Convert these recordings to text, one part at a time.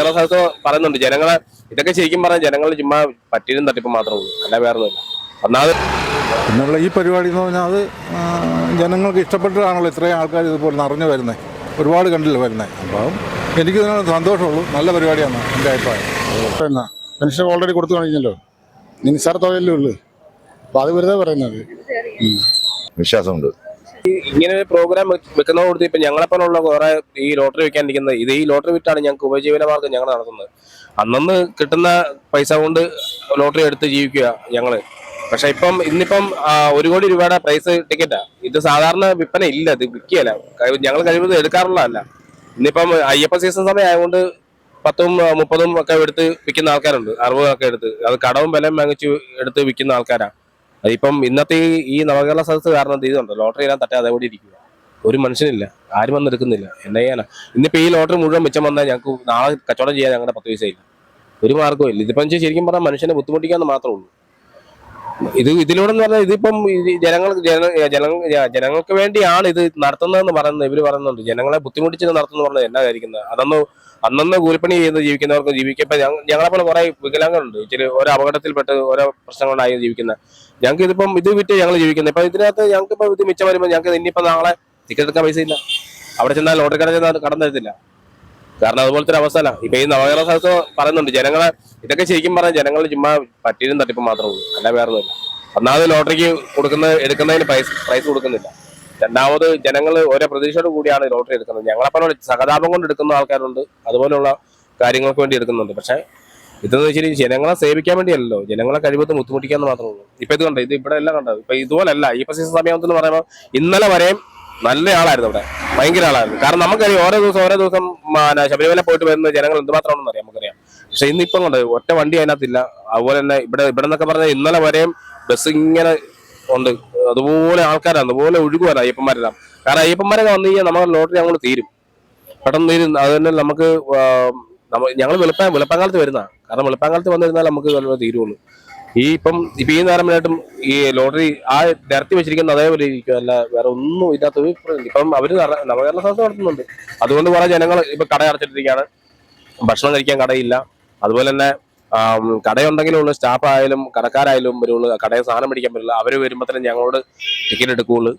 നവകേരള സ്ഥലത്ത് പറയുന്നുണ്ട് ജനങ്ങളെ ഇതൊക്കെ ശരിക്കും പറഞ്ഞാൽ ജനങ്ങൾ ചുമ്മാ പറ്റിയും തട്ടിപ്പ് മാത്രമേ ഉള്ളൂ, അല്ല വേറെ ഒന്നുമില്ല. ഒന്നാമത് എന്നുള്ള ഈ പരിപാടി എന്ന് പറഞ്ഞാൽ അത് ജനങ്ങൾക്ക് ഇഷ്ടപ്പെട്ടിട്ടാണല്ലോ ഇത്രയും ആൾക്കാർ ഇതുപോലെ നിറഞ്ഞു വരുന്നത്, ഒരുപാട് കണ്ടില്ല വരുന്നത്. അപ്പം എനിക്ക് ഇതിനോട് സന്തോഷമുള്ളൂ, നല്ല പരിപാടിയാണ് എൻ്റെ അഭിപ്രായം. പിന്നെ പെൻഷൻ ഓൾറെഡി കൊടുത്തു കഴിഞ്ഞല്ലോ, നിസ്സാര തുകയല്ലേ ഉള്ളൂ, അപ്പോൾ അത് വെറുതെ പറയുന്നത്. വിശ്വാസമുണ്ട്. ഇങ്ങനെ ഒരു പ്രോഗ്രാം വെക്കുന്നത് കൊടുത്ത് ഇപ്പൊ ഞങ്ങളെപ്പോലുള്ള കുറെ ഈ ലോട്ടറി വെക്കാൻ ഇരിക്കുന്നത്, ഈ ലോട്ടറി വിറ്റാണ് ഞങ്ങൾക്ക് ഉപജീവന മാർഗം ഞങ്ങൾ നടത്തുന്നത്. അന്നന്ന് കിട്ടുന്ന പൈസ കൊണ്ട് ലോട്ടറി എടുത്ത് ജീവിക്കുക ഞങ്ങള്. പക്ഷെ ഇന്നിപ്പം 1 കോടി രൂപയുടെ പ്രൈസ് ടിക്കറ്റാ. ഇത് സാധാരണ വിൽപ്പന ഇല്ല, ഇത് വിൽക്കുകയല്ല, ഞങ്ങൾ കഴിവത് എടുക്കാറുള്ളതല്ല. ഇന്നിപ്പം അയ്യപ്പ സീസൺ സമയം ആയതുകൊണ്ട് 10ഉം 30ഉം ഒക്കെ എടുത്ത് വിൽക്കുന്ന ആൾക്കാരുണ്ട്, 60 ഒക്കെ എടുത്ത്, അത് കടവും വിലയും വാങ്ങിച്ച് എടുത്ത് വിൽക്കുന്ന ആൾക്കാരാണ്. അതിപ്പം ഇന്നത്തെ ഈ നവകേരള സദസ്സ് കാരണം ഇതുണ്ട്, ലോട്ടറി എല്ലാം തട്ടി അതേപോലെ ഇരിക്കുക, ഒരു മനുഷ്യനില്ല, ആരും വന്ന് എടുക്കുന്നില്ല. എന്നാ ചെയ്യാനാ? ഇന്നിപ്പോ ഈ ലോട്ടറി മുഴുവൻ മിച്ചം വന്നാൽ ഞങ്ങൾക്ക് നാളെ കച്ചവടം ചെയ്യാൻ ഞങ്ങളുടെ 10 പൈസ ഇല്ല, ഒരു മാർഗ്ഗവും ഇല്ല. ഇതിപ്പം ശരിക്കും പറഞ്ഞാൽ മനുഷ്യനെ ബുദ്ധിമുട്ടിക്കാന്ന് മാത്രമേ ഉള്ളൂ. ഇതിലൂടെ എന്ന് പറഞ്ഞാൽ ഇതിപ്പം ജനങ്ങൾക്ക് വേണ്ടിയാണ് ഇത് നടത്തുന്നതെന്ന് പറയുന്നത്. ഇവര് പറയുന്നുണ്ട് ജനങ്ങളെ ബുദ്ധിമുട്ടിച്ച് നടത്തുന്നു പറഞ്ഞത് എന്നാ കാര്യക്കുന്നത്? അന്നന്ന് കൂലിപ്പണി ചെയ്ത് ജീവിക്കുന്നവർക്ക് ജീവിക്കപ്പോ ഞങ്ങളെ പോലെ കുറെ വികലാംഗങ്ങളുണ്ട്, ഇച്ചിരി ഓരോ അപകടത്തിൽപ്പെട്ട് ഓരോ പ്രശ്നങ്ങളുണ്ടായി ജീവിക്കുന്ന ഞങ്ങൾക്ക് ഇതിപ്പം ഇത് വിറ്റ് ഞങ്ങൾ ജീവിക്കുന്നത്. ഇപ്പൊ ഇതിനകത്ത് ഞങ്ങൾക്ക് ഇപ്പൊ ഇത് മിച്ചം വരുമ്പോൾ ഞങ്ങൾക്ക് ഇനിയിപ്പോ നാളെ ടിക്കറ്റ് എടുക്കാൻ പൈസ ഇല്ല, അവിടെ ചെന്നാൽ ലോട്ടറി കട ചെന്നാൽ കടം തരത്തില്ല. കാരണം അതുപോലത്തെ ഒരു അവസ്ഥ അല്ല. ഇപ്പൊ ഈ നവകേരള സ്ഥലത്ത് പറയുന്നുണ്ട് ജനങ്ങളെ ഇതൊക്കെ ശരിക്കും പറഞ്ഞാൽ ജനങ്ങൾ ചുമ്മാ പറ്റിയും തട്ടിപ്പ് മാത്രമേ ഉള്ളൂ, അല്ല വേറെ ഒന്നുമില്ല. ഒന്നാമത് ലോട്ടറിക്ക് എടുക്കുന്നതിന് പ്രൈസ് കൊടുക്കുന്നില്ല. രണ്ടാമത് ജനങ്ങൾ ഓരോ പ്രതീക്ഷയോട് കൂടിയാണ് ലോട്ടറി എടുക്കുന്നത്. ഞങ്ങളെപ്പോലെ സഹതാപം കൊണ്ട് എടുക്കുന്ന ആൾക്കാരുണ്ട്, അതുപോലുള്ള കാര്യങ്ങൾക്ക് വേണ്ടി എടുക്കുന്നുണ്ട്. പക്ഷെ ഇതെന്ന് വെച്ചാൽ ജനങ്ങളെ സേവിക്കാൻ വേണ്ടിയല്ലോ, ജനങ്ങളെ കഴിവത്ത് ബുദ്ധിമുട്ടിക്കാന്ന് മാത്രമേ ഉള്ളൂ. ഇപ്പൊ ഇത് കണ്ടോ, ഇത് ഇവിടെ എല്ലാം കണ്ടത് ഇപ്പൊ ഇതുപോലല്ല. ഈ സീസൺ സമയത്തെന്ന് പറയുമ്പോൾ ഇന്നലെ വരെയും നല്ല ആളായിരുന്നു, അവിടെ ഭയങ്കര ആളായിരുന്നു. കാരണം നമുക്കറിയാം ഓരോ ദിവസം ശബരിമല പോയിട്ട് വരുന്ന ജനങ്ങൾ എന്തുമാത്രമാണെന്ന് അറിയാം, നമുക്കറിയാം. പക്ഷെ ഇന്നിപ്പം കൊണ്ട് ഒറ്റ വണ്ടി അതിനകത്തില്ല. അതുപോലെ തന്നെ ഇവിടെ എന്നൊക്കെ പറഞ്ഞാൽ ഇന്നലെ വരെയും ബസ് ഇങ്ങനെ ഉണ്ട്, അതുപോലെ ആൾക്കാരാണ്, അതുപോലെ ഒഴുകുവാണ് അയ്യപ്പന്മാരെല്ലാം. കാരണം അയ്യപ്പന്മാരൊക്കെ വന്നു കഴിഞ്ഞാൽ നമ്മുടെ ലോട്ടറി അങ്ങോട്ട് തീരും, പെട്ടെന്ന് തീരും. അത് തന്നെ നമുക്ക് ഞങ്ങൾ വെളുപ്പാങ്കാലത്ത് വരുന്നതാണ്. കാരണം വെളുപ്പാങ്കാലത്ത് വന്നിരുന്നാൽ നമുക്ക് തീരുള്ളൂ. ഈ നേരമായിട്ടും ഈ ലോട്ടറി നിരത്തി വെച്ചിരിക്കുന്ന അതേപോലെ ഇരിക്കും, അല്ല വേറെ ഒന്നും ഇല്ലാത്ത. ഇപ്പം അവര് നവകേരള സദസ്സ് നടത്തുന്നുണ്ട്, അതുകൊണ്ട് കുറെ ജനങ്ങൾ ഇപ്പൊ കട അടച്ചിട്ടിരിക്കുകയാണ്, ഭക്ഷണം കഴിക്കാൻ കടയില്ല. അതുപോലെ തന്നെ കടയുണ്ടെങ്കിലുള്ള സ്റ്റാഫ് ആയാലും കടക്കാരായാലും വരുള്ളൂ, കടയിൽ സാധനം മേടിക്കാൻ പറ്റില്ല. അവര് വരുമ്പോൾ തന്നെ ഞങ്ങളോട് ടിക്കറ്റ് എടുക്കുകയുള്ളൂ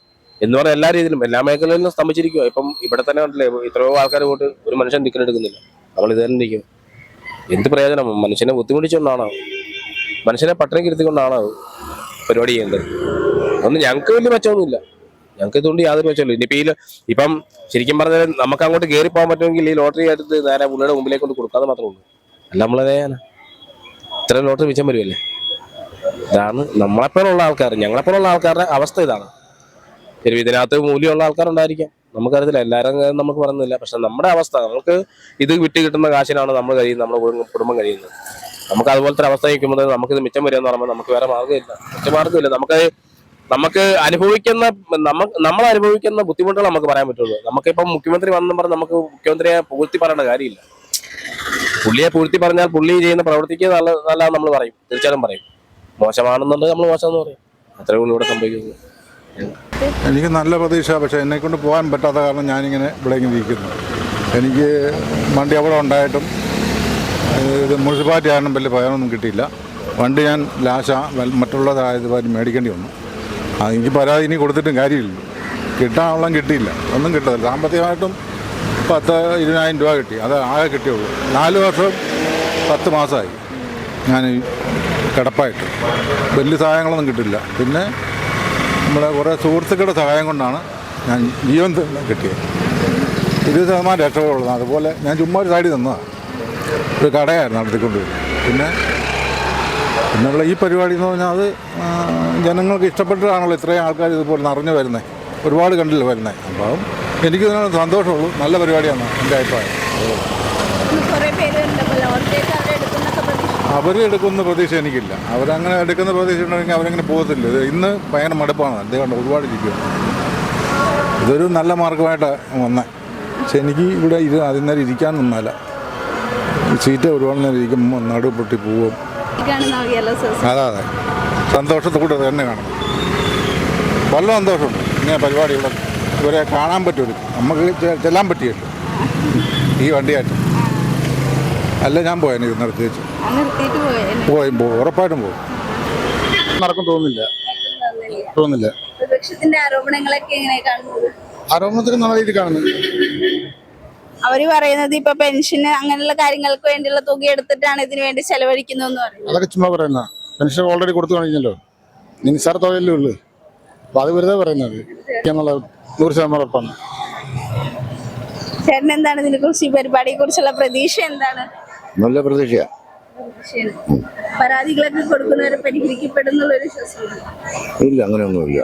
എന്ന് പറഞ്ഞാൽ എല്ലാ രീതിയിലും എല്ലാ മേഖലയിലും സ്തംഭിച്ചിരിക്കുക. ഇപ്പം ഇവിടെ തന്നെ കണ്ടില്ലേ, എത്രയോ ആൾക്കാർ പോയിട്ട് ഒരു മനുഷ്യൻ ടിക്കറ്റ് എടുക്കുന്നില്ല. നമ്മൾ ഇത് തന്നെ ഇരിക്കും. എന്ത് പ്രയോജനം? മനുഷ്യനെ ബുദ്ധിമുട്ടിച്ചുകൊണ്ടാണോ, മനുഷ്യനെ പട്ടിണിക്ക് ഇരുത്തിക്കൊണ്ടാണോ പരിപാടി ചെയ്യേണ്ടത്? ഒന്നും ഞങ്ങൾക്ക് വലിയ മെച്ചമൊന്നുമില്ല, ഞങ്ങൾക്ക് ഇതുകൊണ്ട് യാതൊരു മെച്ചമില്ല. ഇപ്പം ശരിക്കും പറഞ്ഞാൽ നമുക്ക് അങ്ങോട്ട് കയറി പോകാൻ പറ്റുമെങ്കിൽ ഈ ലോട്ടറി എടുത്ത് നേരെ പുള്ളിയുടെ മുമ്പിലേക്ക് കൊണ്ട് കൊടുക്കാതെ മാത്രമേ ഉള്ളൂ. അല്ല നമ്മളതേ ഇത്ര ലോട്ടറി മിച്ചം വരുമല്ലേ. ഇതാണ് നമ്മളെപ്പോലുള്ള ആൾക്കാർ, ഞങ്ങളെപ്പോലുള്ള ആൾക്കാരുടെ അവസ്ഥ ഇതാണ്. ശരി, ഇതിനകത്ത് മൂല്യമുള്ള ആൾക്കാരുണ്ടായിരിക്കാം, നമുക്കറിയത്തില്ല, എല്ലാവരും നമുക്ക് പറയുന്നില്ല. പക്ഷെ നമ്മുടെ അവസ്ഥ, നമുക്ക് ഇത് വിറ്റ് കിട്ടുന്ന കാശിനാണ് നമ്മൾ കഴിയുന്നത്, നമ്മുടെ കുടുംബം കഴിയുന്നത്. നമുക്ക് അതുപോലത്തെ അവസ്ഥ നിൽക്കുമ്പോൾ നമുക്കിത് മിച്ചം വരിക എന്ന് പറയുമ്പോൾ നമുക്ക് വേറെ മാർഗ്ഗമില്ല, മറ്റു മാർഗ്ഗമില്ല. നമുക്ക് നമ്മൾ അനുഭവിക്കുന്ന ബുദ്ധിമുട്ടുകൾ നമുക്ക് പറയാൻ പറ്റുള്ളൂ. നമുക്കിപ്പം മുഖ്യമന്ത്രി വന്നെന്ന് പറഞ്ഞ് നമുക്ക് മുഖ്യമന്ത്രിയെ പൂഴ്ത്തി പറയേണ്ട കാര്യമില്ല. പുള്ളിയെ പൂഴ്ത്തി പറഞ്ഞാൽ പുള്ളി ചെയ്യുന്ന പ്രവൃത്തിക്ക് നല്ല നമ്മൾ പറയും, തീർച്ചയായിട്ടും പറയും. മോശമാണെന്നുണ്ടെങ്കിൽ നമ്മൾ മോശം എന്ന് പറയും. അത്രേ ഉള്ളൂ ഇവിടെ സംഭവിക്കുന്നത്. എനിക്ക് നല്ല പ്രതീക്ഷ, പക്ഷേ എന്നെക്കൊണ്ട് പോകാൻ പറ്റാത്ത കാരണം ഞാനിങ്ങനെ ഇവിടെ ഇങ്ങനെ ഇരിക്കുന്നു. എനിക്ക് വണ്ടി അവിടെ ഉണ്ടായിട്ടും ഇത് മുനിസിപ്പാലിറ്റി കാരണം വലിയ പകരമൊന്നും കിട്ടിയില്ല. വണ്ടി ഞാൻ മറ്റുള്ളതായത് മേടിക്കേണ്ടി വന്നു. എനിക്ക് പരാതി ഇനി കൊടുത്തിട്ടും കാര്യമില്ല, കിട്ടാനുള്ള കിട്ടിയില്ല, ഒന്നും കിട്ടത്തില്ല. സാമ്പത്തികമായിട്ടും 10-20,000 രൂപ കിട്ടി, അത് ആകെ കിട്ടിയുള്ളൂ. 4 വർഷം 10 മാസമായി ഞാൻ കിടപ്പായിട്ട്. വലിയ സഹായങ്ങളൊന്നും കിട്ടില്ല. പിന്നെ നമ്മുടെ കുറേ സുഹൃത്തുക്കളുടെ സഹായം കൊണ്ടാണ് ഞാൻ ജീവൻ കിട്ടിയത്. 20% രക്ഷപ്പെടുള്ളത്. അതുപോലെ ഞാൻ ചുമ്മാ ഒരു സൈഡിൽ നിന്നതാണ്, ഒരു കടയായിരുന്നു നടത്തിക്കൊണ്ടിരുന്നത്. പിന്നെയുള്ള ഈ പരിപാടി എന്ന് പറഞ്ഞാൽ അത് ജനങ്ങൾക്ക് ഇഷ്ടപ്പെട്ടിട്ടാണല്ലോ ഇത്രയും ആൾക്കാർ ഇതുപോലെ നിറഞ്ഞു വരുന്നത്, ഒരുപാട് കണ്ടില്ല വരുന്നത്. അപ്പം എനിക്കിതിനോട് സന്തോഷമുള്ളൂ, നല്ല പരിപാടിയാണ് എൻ്റെ അഭിപ്രായം. അവരെടുക്കുന്ന പ്രതീക്ഷ എനിക്കില്ല. അവരങ്ങനെ എടുക്കുന്ന പ്രതീക്ഷ ഉണ്ടെങ്കിൽ അവരങ്ങനെ പോകത്തില്ല. ഇന്ന് ഭയങ്കര മടുപ്പാണ്, അദ്ദേഹം ഒരുപാട് ഇരിക്കുക. ഇതൊരു നല്ല മാർഗമായിട്ട് വന്നേ. പക്ഷെ എനിക്ക് ഇവിടെ അതിനേരം ഇരിക്കാൻ നിന്നല്ല, സീറ്റ് ഒരുപാട് നേരം ഇരിക്കുമ്പോൾ നടു പൊട്ടി പോവും. അതെ, സന്തോഷത്തോടെ തന്നെ കാണും. വളരെ സന്തോഷമുണ്ട് ഇങ്ങനെ പരിപാടി. ഇവരെ കാണാൻ പറ്റുമല്ലോ, നമുക്ക് ചെല്ലാൻ പറ്റിയല്ലോ ഈ വണ്ടിയായിട്ട്. അല്ല ഞാൻ പോയി എനിക്ക് നിർത്തി വെച്ചു നിർത്തിയിട്ട് പോകും ഉറപ്പായിട്ടും പോകും. നടക്കും തോന്നുന്നില്ല. പ്രതിപക്ഷത്തിന്റെ ആരോപണങ്ങളൊക്കെ എങ്ങനെ കാണുന്നത്? ആരോപണത്തിന് നല്ല രീതിയിൽ കാണുന്നു. അവര് പറയുന്നത് ഇപ്പൊ പെൻഷന് അങ്ങനെയുള്ള കാര്യങ്ങൾക്ക് വേണ്ടിയുള്ള തുക എടുത്തിട്ടാണ് ഇതിനു വേണ്ടി ചെലവഴിക്കുന്നതെന്ന് പറയുന്നത്. അതൊക്കെ ചുമ്മാ പറയുന്ന പെൻഷൻ ഓൾറെഡി കൊടുത്തു കഴിഞ്ഞല്ലോ. നിസ്സാര തുകയല്ലേ ഉള്ളൂ. അപ്പൊ അത് വെറുതെ പറയുന്നത് 100% ഉറപ്പാണ്. ചേട്ടൻ എന്താണ് ഇതിനെ കുറിച്ച്, ഈ പരിപാടിയെ കുറിച്ചുള്ള പ്രതീക്ഷ എന്താണ്? നല്ല പ്രതീക്ഷയാ. പരാതികളൊക്കെ കൊടുക്കുന്നവരെ പരിഹരിക്കപ്പെടുന്നുള്ള ഒരു വിശ്വാസമുണ്ട്. ഇല്ല, അങ്ങനെയൊന്നുമില്ല.